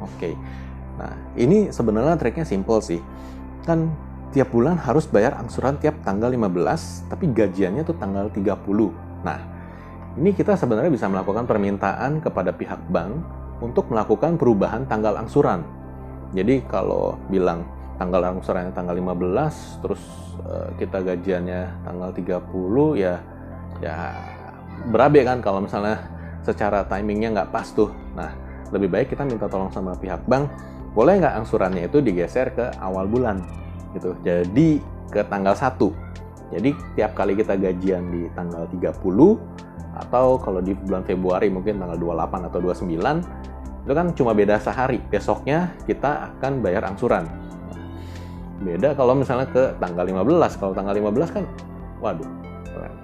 Oke. Nah, ini sebenarnya triknya simple sih. Kan tiap bulan harus bayar angsuran tiap tanggal 15, tapi gajiannya tuh tanggal 30. Nah, ini kita sebenarnya bisa melakukan permintaan kepada pihak bank untuk melakukan perubahan tanggal angsuran. Jadi kalau bilang tanggal angsurannya tanggal 15, terus kita gajiannya tanggal 30, ya berabe kan kalau misalnya secara timingnya nggak pas tuh. Nah, lebih baik kita minta tolong sama pihak bank, boleh nggak angsurannya itu digeser ke awal bulan gitu. Jadi ke tanggal 1. Jadi tiap kali kita gajian di tanggal 30, atau kalau di bulan Februari mungkin tanggal 28 atau 29, itu kan cuma beda sehari. Besoknya kita akan bayar angsuran. Beda kalau misalnya ke tanggal 15. Kalau tanggal 15 kan, waduh,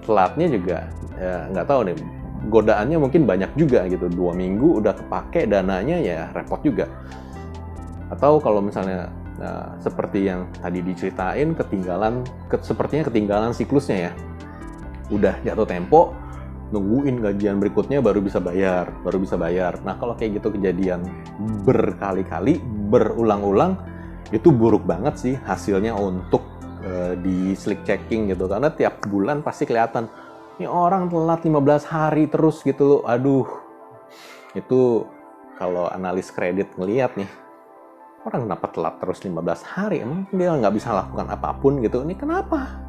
telatnya juga ya nggak tahu nih, godaannya mungkin banyak juga gitu. 2 minggu udah kepake dananya, ya repot juga. Atau kalau misalnya seperti yang tadi diceritain, sepertinya ketinggalan siklusnya ya, udah jatuh tempo, nungguin gajian berikutnya baru bisa bayar. Nah, kalau kayak gitu kejadian berkali-kali, berulang-ulang, itu buruk banget sih hasilnya untuk di slick checking gitu. Karena tiap bulan pasti kelihatan, ini orang telat 15 hari terus gitu. Aduh, itu kalau analis kredit ngeliat nih, orang kenapa telat terus 15 hari? Emang dia nggak bisa lakukan apapun gitu? Ini kenapa?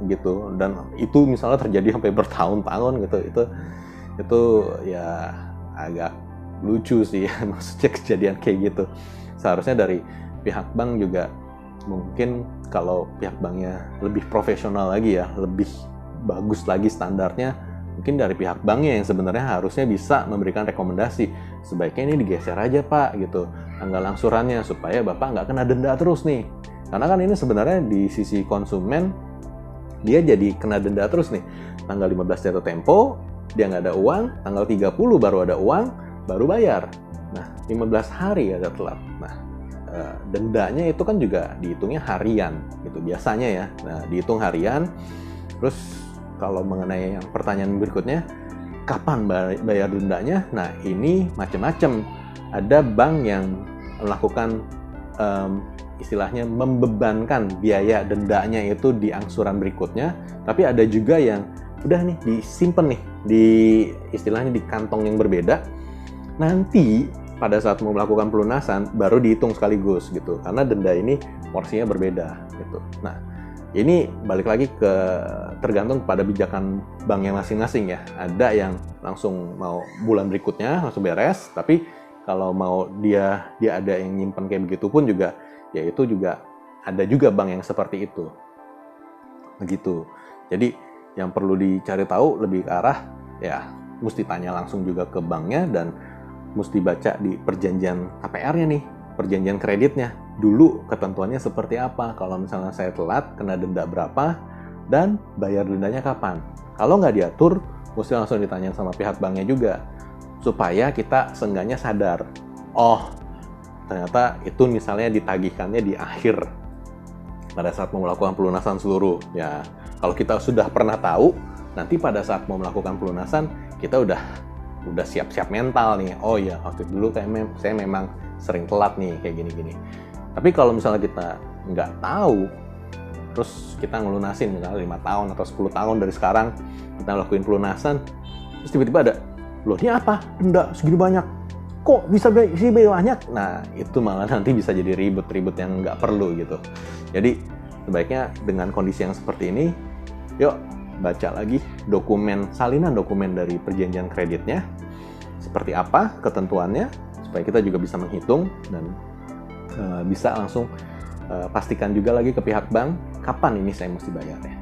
Gitu. Dan itu misalnya terjadi sampai bertahun-tahun gitu. Itu ya agak lucu sih ya, maksudnya kejadian kayak gitu. Seharusnya dari pihak bank juga, mungkin kalau pihak banknya lebih profesional lagi ya, lebih bagus lagi standarnya, mungkin dari pihak banknya yang sebenarnya harusnya bisa memberikan rekomendasi, sebaiknya ini digeser aja Pak gitu, tanggal angsurannya, supaya Bapak nggak kena denda terus nih. Karena kan ini sebenarnya di sisi konsumen, dia jadi kena denda terus nih. Tanggal 15 jatuh tempo, dia nggak ada uang, tanggal 30 baru ada uang, baru bayar. Nah, 15 hari ada telat. Nah, dendanya itu kan juga dihitungnya harian gitu biasanya ya. Nah, dihitung harian. Terus kalau mengenai yang pertanyaan berikutnya, kapan bayar dendanya? Nah, ini macam-macam. Ada bank yang melakukan istilahnya membebankan biaya dendanya itu di angsuran berikutnya, tapi ada juga yang udah nih disimpan nih di istilahnya di kantong yang berbeda. Nanti pada saat mau melakukan pelunasan baru dihitung sekaligus gitu, karena denda ini porsinya berbeda gitu. Nah, ini balik lagi ke tergantung pada bijakan banknya masing-masing ya. Ada yang langsung mau bulan berikutnya langsung beres, tapi kalau mau dia ada yang nyimpen kayak begitu pun juga, ya itu juga ada juga bank yang seperti itu. Begitu. Jadi yang perlu dicari tahu lebih ke arah ya mesti tanya langsung juga ke banknya, dan mesti baca di perjanjian KPR-nya nih, perjanjian kreditnya. Dulu ketentuannya seperti apa, kalau misalnya saya telat kena denda berapa, dan bayar dendanya kapan. Kalau nggak diatur, mesti langsung ditanya sama pihak banknya juga, supaya kita seenggaknya sadar, oh ternyata itu misalnya ditagihkannya di akhir pada saat mau melakukan pelunasan seluruh. Ya, kalau kita sudah pernah tahu, nanti pada saat mau melakukan pelunasan, kita udah siap-siap mental nih. Oh ya, waktu dulu saya memang sering telat nih kayak gini-gini. Tapi kalau misalnya kita nggak tahu, terus kita ngelunasin misalnya 5 tahun atau 10 tahun dari sekarang, kita lakuin pelunasan, terus tiba-tiba ada, loh ini apa? Denda segini banyak. Kok bisa sih banyak? Nah, itu malah nanti bisa jadi ribut-ribut yang nggak perlu gitu. Jadi, sebaiknya dengan kondisi yang seperti ini, yuk baca lagi salinan dokumen dari perjanjian kreditnya, seperti apa ketentuannya, supaya kita juga bisa menghitung dan bisa langsung pastikan juga lagi ke pihak bank kapan ini saya mesti bayar ya.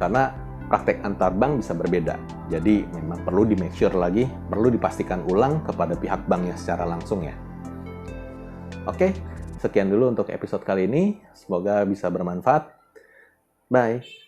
Karena praktek antar bank bisa berbeda, jadi memang perlu di make sure lagi, perlu dipastikan ulang kepada pihak banknya secara langsung ya. Oke, sekian dulu untuk episode kali ini, semoga bisa bermanfaat. Bye.